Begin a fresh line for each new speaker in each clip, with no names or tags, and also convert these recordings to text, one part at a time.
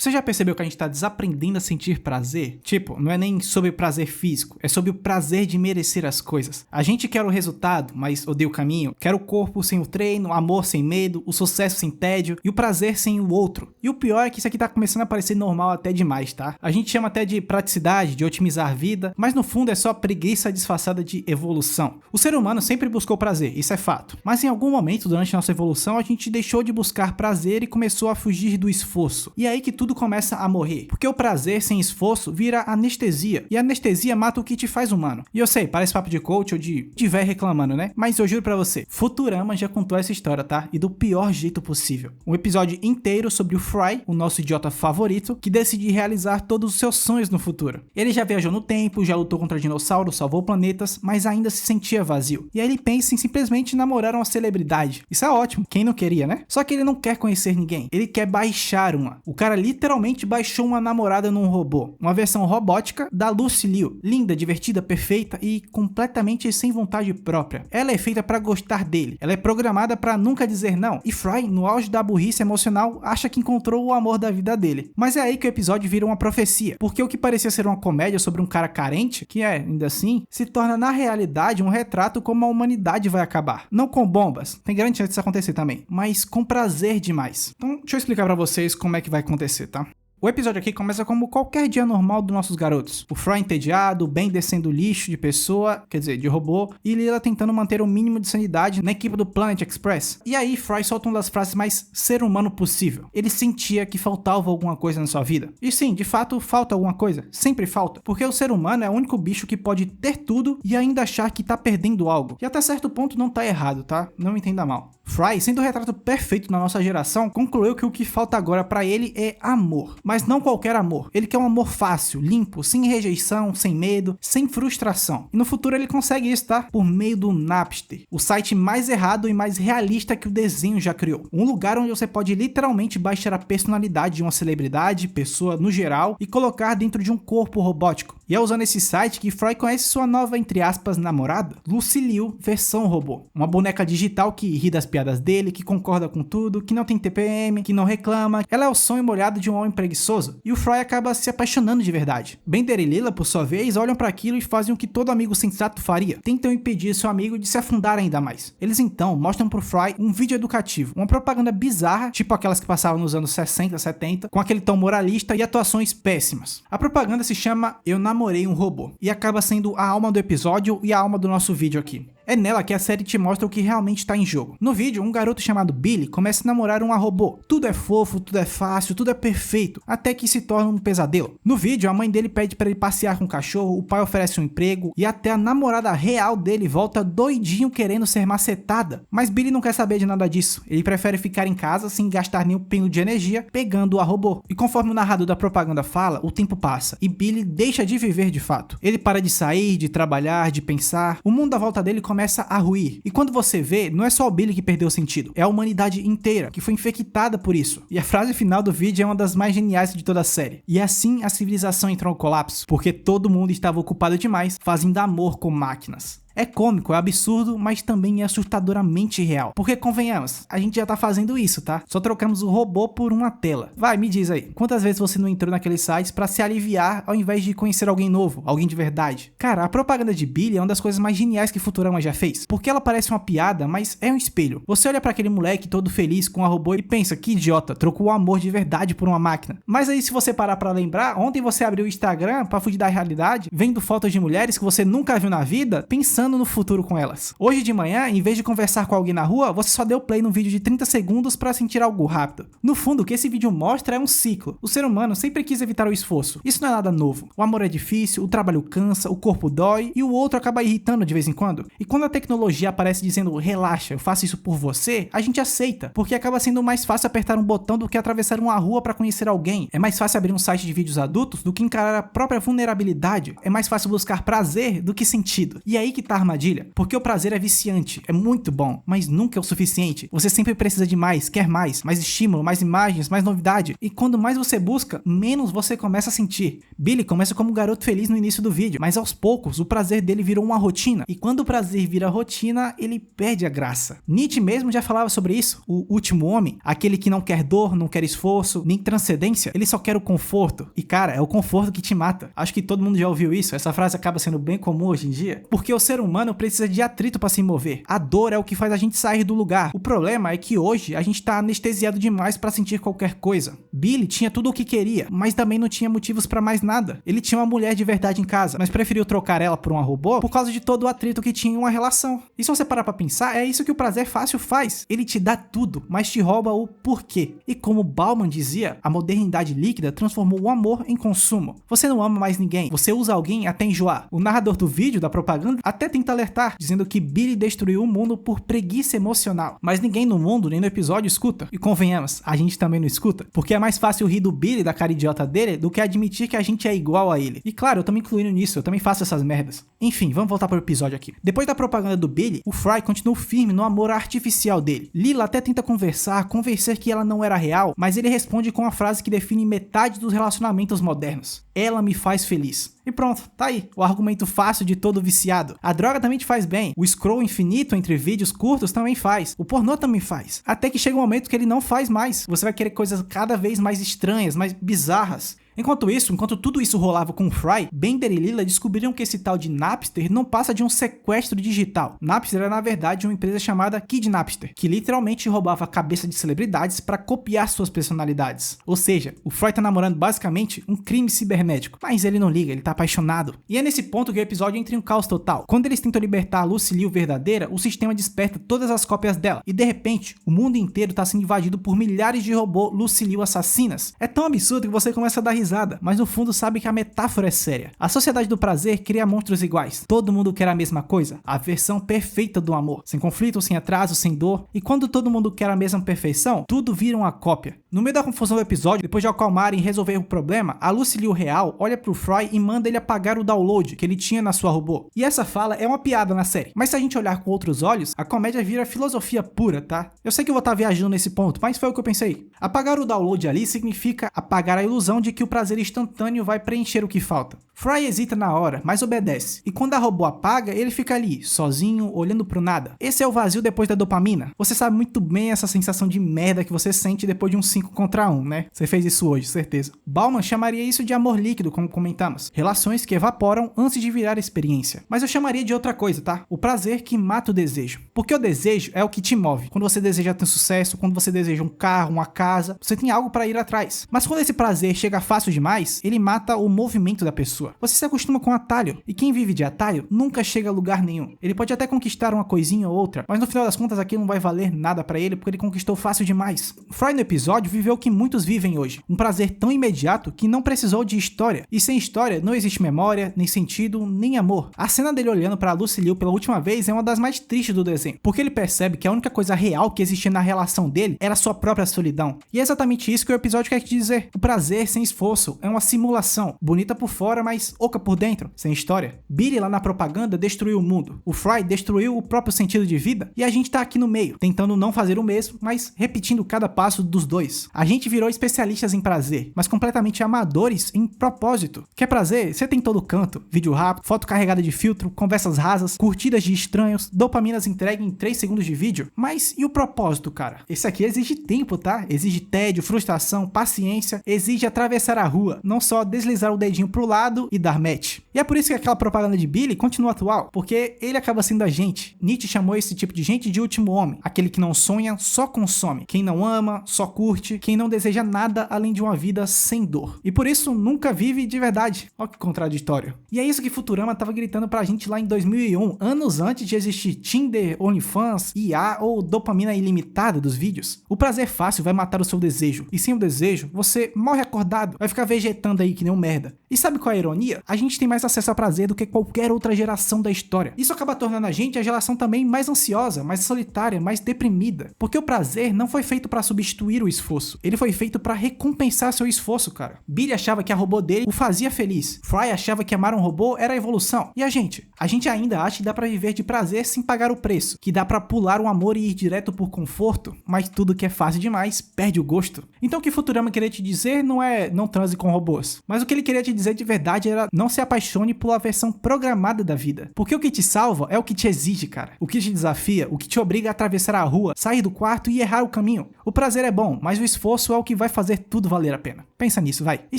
Você já percebeu que a gente tá desaprendendo a sentir prazer? Tipo, não é nem sobre prazer físico, é sobre o prazer de merecer as coisas. A gente quer o resultado, mas odeia o caminho. Quer o corpo sem o treino, o amor sem medo, o sucesso sem tédio e o prazer sem o outro. E o pior é que isso aqui tá começando a parecer normal até demais, tá? A gente chama até de praticidade, de otimizar a vida, mas no fundo é só preguiça disfarçada de evolução. O ser humano sempre buscou prazer, isso é fato. Mas em algum momento durante nossa evolução a gente deixou de buscar prazer e começou a fugir do esforço. E é aí que tudo começa a morrer. Porque o prazer sem esforço vira anestesia. E a anestesia mata o que te faz humano. E eu sei, parece papo de coach ou de véio reclamando, né? Mas eu juro pra você, Futurama já contou essa história, tá? E do pior jeito possível. Um episódio inteiro sobre o Fry, o nosso idiota favorito, que decide realizar todos os seus sonhos no futuro. Ele já viajou no tempo, já lutou contra dinossauros, salvou planetas, mas ainda se sentia vazio. E aí ele pensa em simplesmente namorar uma celebridade. Isso é ótimo, quem não queria, né? Só que ele não quer conhecer ninguém, ele quer baixar uma. O cara literalmente baixou uma namorada num robô, uma versão robótica da Lucy Liu, linda, divertida, perfeita e completamente sem vontade própria. Ela é feita pra gostar dele, ela é programada pra nunca dizer não, e Fry, no auge da burrice emocional, acha que encontrou o amor da vida dele. Mas é aí que o episódio vira uma profecia, porque o que parecia ser uma comédia sobre um cara carente, que é, ainda assim, se torna na realidade um retrato como a humanidade vai acabar. Não com bombas, tem grande chance disso acontecer também, mas com prazer demais. Então, deixa eu explicar pra vocês como é que vai acontecer, tá? O episódio aqui começa como qualquer dia normal dos nossos garotos. O Fry entediado, o Ben descendo lixo de pessoa, quer dizer, de robô, e Leela tentando manter o mínimo de sanidade na equipe do Planet Express. E aí, Fry solta uma das frases mais ser humano possível. Ele sentia que faltava alguma coisa na sua vida. E sim, de fato, falta alguma coisa. Sempre falta. Porque o ser humano é o único bicho que pode ter tudo e ainda achar que tá perdendo algo. E até certo ponto não tá errado, tá? Não me entenda mal. Fry, sendo o retrato perfeito na nossa geração, concluiu que o que falta agora pra ele é amor. Mas não qualquer amor. Ele quer um amor fácil, limpo, sem rejeição, sem medo, sem frustração. E no futuro ele consegue isso, tá? Por meio do Napster, o site mais errado e mais realista que o desenho já criou. Um lugar onde você pode literalmente baixar a personalidade de uma celebridade, pessoa no geral, e colocar dentro de um corpo robótico. E é usando esse site que Fry conhece sua nova, entre aspas, namorada, Lucy Liu, versão robô. Uma boneca digital que ri das piadas dele, que concorda com tudo, que não tem TPM, que não reclama. Ela é o sonho molhado de um homem preguiçoso. E o Fry acaba se apaixonando de verdade. Bender e Leela, por sua vez, olham para aquilo e fazem o que todo amigo sensato faria. Tentam impedir seu amigo de se afundar ainda mais. Eles então mostram pro Fry um vídeo educativo, uma propaganda bizarra, tipo aquelas que passavam nos anos 60, 70, com aquele tom moralista e atuações péssimas. A propaganda se chama Eu Namorei um Robô, e acaba sendo a alma do episódio e a alma do nosso vídeo aqui. É nela que a série te mostra o que realmente está em jogo. No vídeo, um garoto chamado Billy começa a namorar uma robô. Tudo é fofo, tudo é fácil, tudo é perfeito, até que se torna um pesadelo. No vídeo, a mãe dele pede para ele passear com o cachorro, o pai oferece um emprego e até a namorada real dele volta doidinho querendo ser macetada. Mas Billy não quer saber de nada disso. Ele prefere ficar em casa sem gastar nenhum pingo de energia pegando a robô. E conforme o narrador da propaganda fala, o tempo passa e Billy deixa de viver de fato. Ele para de sair, de trabalhar, de pensar. O mundo à volta dele começa a ruir. E quando você vê, não é só o Billy que perdeu o sentido, é a humanidade inteira que foi infectada por isso. E a frase final do vídeo é uma das mais geniais de toda a série. E assim a civilização entrou no colapso, porque todo mundo estava ocupado demais fazendo amor com máquinas. É cômico, é absurdo, mas também é assustadoramente real. Porque convenhamos, a gente já tá fazendo isso, tá? Só trocamos o robô por uma tela. Vai, me diz aí, quantas vezes você não entrou naqueles sites pra se aliviar ao invés de conhecer alguém novo, alguém de verdade? Cara, a propaganda de Billy é uma das coisas mais geniais que Futurama já fez. Porque ela parece uma piada, mas é um espelho. Você olha pra aquele moleque todo feliz com a robô e pensa, que idiota, trocou o amor de verdade por uma máquina. Mas aí se você parar pra lembrar, ontem você abriu o Instagram pra fugir da realidade, vendo fotos de mulheres que você nunca viu na vida, pensando no futuro com elas. Hoje de manhã, em vez de conversar com alguém na rua, você só deu play num vídeo de 30 segundos para sentir algo rápido. No fundo, o que esse vídeo mostra é um ciclo. O ser humano sempre quis evitar o esforço. Isso não é nada novo. O amor é difícil, o trabalho cansa, o corpo dói e o outro acaba irritando de vez em quando. E quando a tecnologia aparece dizendo relaxa, eu faço isso por você, a gente aceita, porque acaba sendo mais fácil apertar um botão do que atravessar uma rua para conhecer alguém. É mais fácil abrir um site de vídeos adultos do que encarar a própria vulnerabilidade. É mais fácil buscar prazer do que sentido. E aí que evita a armadilha, porque o prazer é viciante, é muito bom, mas nunca é o suficiente. Você sempre precisa de mais, quer mais estímulo, mais imagens, mais novidade, e quando mais você busca, menos você começa a sentir. Billy começa como um garoto feliz no início do vídeo, mas aos poucos o prazer dele virou uma rotina, e quando o prazer vira rotina, ele perde a graça. Nietzsche mesmo já falava sobre isso, o último homem, aquele que não quer dor, não quer esforço, nem transcendência, ele só quer o conforto, e cara, é o conforto que te mata. Acho que todo mundo já ouviu isso, essa frase acaba sendo bem comum hoje em dia, porque o ser humano precisa de atrito para se mover. A dor é o que faz a gente sair do lugar. O problema é que hoje a gente tá anestesiado demais para sentir qualquer coisa. Billy tinha tudo o que queria, mas também não tinha motivos para mais nada. Ele tinha uma mulher de verdade em casa, mas preferiu trocar ela por uma robô por causa de todo o atrito que tinha em uma relação. E se você parar pra pensar, é isso que o prazer fácil faz. Ele te dá tudo, mas te rouba o porquê. E como Bauman dizia, a modernidade líquida transformou o amor em consumo. Você não ama mais ninguém, você usa alguém até enjoar. O narrador do vídeo, da propaganda, até tenta alertar, dizendo que Billy destruiu o mundo por preguiça emocional. Mas ninguém no mundo, nem no episódio, escuta. E convenhamos, a gente também não escuta, porque é mais fácil rir do Billy, da cara idiota dele, do que admitir que a gente é igual a ele. E claro, eu tô me incluindo nisso, eu também faço essas merdas. Enfim, vamos voltar pro episódio aqui. Depois da propaganda do Billy, o Fry continua firme no amor artificial dele. Lila até tenta conversar, convencer que ela não era real, mas ele responde com a frase que define metade dos relacionamentos modernos: ela me faz feliz. E pronto, tá aí, o argumento fácil de todo viciado. A droga também te faz bem, o scroll infinito entre vídeos curtos também faz, o pornô também faz. Até que chega um momento que ele não faz mais, você vai querer coisas cada vez mais estranhas, mais bizarras. Enquanto tudo isso rolava com o Fry, Bender e Lila descobriram que esse tal de Napster não passa de um sequestro digital. Napster era na verdade uma empresa chamada Kidnapster, que literalmente roubava a cabeça de celebridades para copiar suas personalidades. Ou seja, o Fry tá namorando basicamente um crime cibernético, mas ele não liga, ele tá apaixonado. E é nesse ponto que o episódio entra em um caos total. Quando eles tentam libertar a Lucy Liu verdadeira, o sistema desperta todas as cópias dela, e de repente, o mundo inteiro tá sendo invadido por milhares de robôs Lucy Liu assassinas. É tão absurdo que você começa a dar risada, mas no fundo sabe que a metáfora é séria. A sociedade do prazer cria monstros iguais. Todo mundo quer a mesma coisa, a versão perfeita do amor, sem conflito, sem atraso, sem dor. E quando todo mundo quer a mesma perfeição, tudo vira uma cópia. No meio da confusão do episódio, depois de acalmarem e resolver o problema, a Lucy Liu real olha pro Fry e manda ele apagar o download que ele tinha na sua robô. E essa fala é uma piada na série, mas se a gente olhar com outros olhos, a comédia vira filosofia pura, tá? Eu sei que eu vou estar viajando nesse ponto, mas foi o que eu pensei. Apagar o download ali significa apagar a ilusão de que o prazer instantâneo vai preencher o que falta. Fry hesita na hora, mas obedece. E quando a robô apaga, ele fica ali, sozinho, olhando pro nada. Esse é o vazio depois da dopamina. Você sabe muito bem essa sensação de merda que você sente depois de um 5 contra 1, né? Você fez isso hoje, certeza. Bauman chamaria isso de amor líquido, como comentamos. Relações que evaporam antes de virar experiência. Mas eu chamaria de outra coisa, tá? O prazer que mata o desejo. Porque o desejo é o que te move. Quando você deseja ter sucesso, quando você deseja um carro, uma casa, você tem algo pra ir atrás. Mas quando esse prazer chega fácil demais, ele mata o movimento da pessoa. Você se acostuma com atalho, e quem vive de atalho nunca chega a lugar nenhum. Ele pode até conquistar uma coisinha ou outra, mas no final das contas aquilo não vai valer nada pra ele porque ele conquistou fácil demais. Fry no episódio viveu o que muitos vivem hoje, um prazer tão imediato que não precisou de história, e sem história não existe memória, nem sentido, nem amor. A cena dele olhando pra Lucy Liu pela última vez é uma das mais tristes do desenho, porque ele percebe que a única coisa real que existia na relação dele era sua própria solidão. E é exatamente isso que o episódio quer te dizer. O prazer sem esforço é uma simulação, bonita por fora, mas oca por dentro, sem história. Billy lá na propaganda destruiu o mundo, o Fry destruiu o próprio sentido de vida, e a gente tá aqui no meio, tentando não fazer o mesmo, mas repetindo cada passo dos dois. A gente virou especialistas em prazer, mas completamente amadores em propósito. Quer prazer? Você tem todo canto, vídeo rápido, foto carregada de filtro, conversas rasas, curtidas de estranhos, dopaminas entregue em 3 segundos de vídeo. Mas e o propósito, cara? Esse aqui exige tempo, tá? Exige tédio, frustração, paciência, exige atravessar a rua, não só deslizar o dedinho pro lado e dar match. E é por isso que aquela propaganda de Billy continua atual, porque ele acaba sendo a gente. Nietzsche chamou esse tipo de gente de último homem, aquele que não sonha, só consome, quem não ama, só curte, quem não deseja nada além de uma vida sem dor. E por isso nunca vive de verdade. Olha que contraditório. E é isso que Futurama tava gritando pra gente lá em 2001, anos antes de existir Tinder, OnlyFans, IA ou dopamina ilimitada dos vídeos. O prazer fácil vai matar o seu desejo, e sem o desejo, você morre acordado, vai ficar vegetando aí que nem um merda. E sabe qual é a ironia? ironia, a gente tem mais acesso a prazer do que qualquer outra geração da história. Isso acaba tornando a gente a geração também mais ansiosa, mais solitária, mais deprimida. Porque o prazer não foi feito pra substituir o esforço, ele foi feito pra recompensar seu esforço, cara. Billy achava que a robô dele o fazia feliz. Fry achava que amar um robô era a evolução. E a gente? A gente ainda acha que dá pra viver de prazer sem pagar o preço, que dá pra pular um amor e ir direto por conforto, mas tudo que é fácil demais perde o gosto. Então o que Futurama queria te dizer não é não transe com robôs, mas o que ele queria te dizer de verdade era não se apaixone pela versão programada da vida. Porque o que te salva é o que te exige, cara. O que te desafia, o que te obriga a atravessar a rua, sair do quarto e errar o caminho. O prazer é bom, mas o esforço é o que vai fazer tudo valer a pena. Pensa nisso, vai. E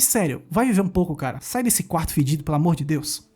sério, vai viver um pouco, cara. Sai desse quarto fedido, pelo amor de Deus.